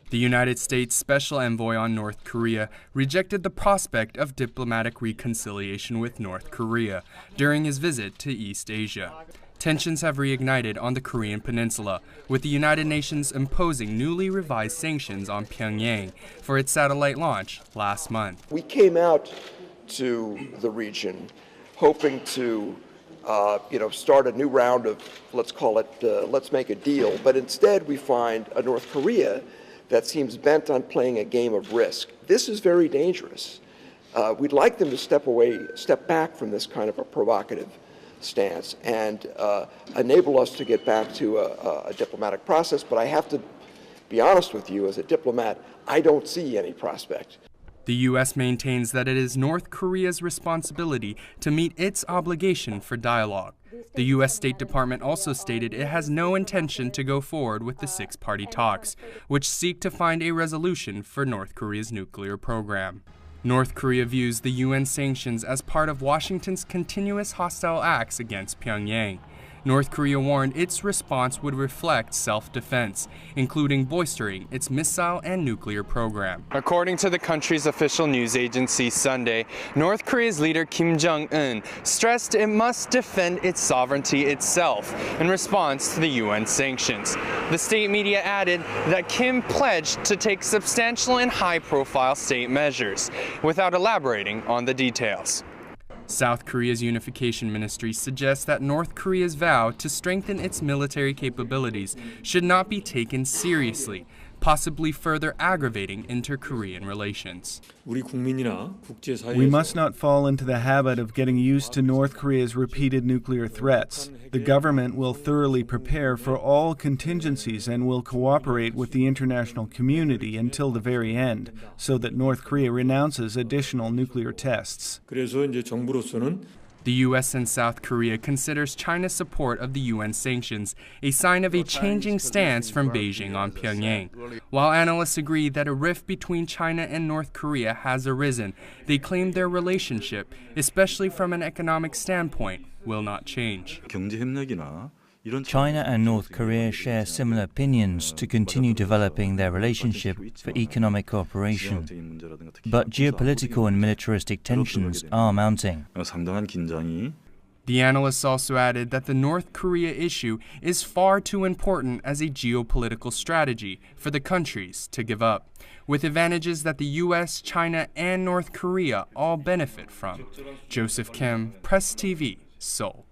The United States Special Envoy on North Korea rejected the prospect of diplomatic reconciliation with North Korea during his visit to East Asia. Tensions have reignited on the Korean Peninsula, with the United Nations imposing newly revised sanctions on Pyongyang for its satellite launch last month. We came out to the region hoping to start a new round of, let's call it, let's make a deal, but instead we find a North Korea that seems bent on playing a game of risk. This is very dangerous. We'd like them to step back from this kind of a provocative stance and enable us to get back to a diplomatic process. But I have to be honest with you, as a diplomat, I don't see any prospect. The U.S. maintains that it is North Korea's responsibility to meet its obligation for dialogue. The U.S. State Department also stated it has no intention to go forward with the six-party talks, which seek to find a resolution for North Korea's nuclear program. North Korea views the UN sanctions as part of Washington's continuous hostile acts against Pyongyang. North Korea warned its response would reflect self-defense, including bolstering its missile and nuclear program. According to the country's official news agency Sunday, North Korea's leader Kim Jong-un stressed it must defend its sovereignty itself in response to the UN sanctions. The state media added that Kim pledged to take substantial and high-profile state measures, without elaborating on the details. South Korea's Unification Ministry suggests that North Korea's vow to strengthen its military capabilities should not be taken seriously, possibly further aggravating inter-Korean relations. We must not fall into the habit of getting used to North Korea's repeated nuclear threats. The government will thoroughly prepare for all contingencies and will cooperate with the international community until the very end, so that North Korea renounces additional nuclear tests. The U.S. and South Korea considers China's support of the UN sanctions a sign of a changing stance from Beijing on Pyongyang. While analysts agree that a rift between China and North Korea has arisen, they claim their relationship, especially from an economic standpoint, will not change. China and North Korea share similar opinions to continue developing their relationship for economic cooperation. But geopolitical and militaristic tensions are mounting. The analysts also added that the North Korea issue is far too important as a geopolitical strategy for the countries to give up, with advantages that the U.S., China, and North Korea all benefit from. Joseph Kim, Press TV, Seoul.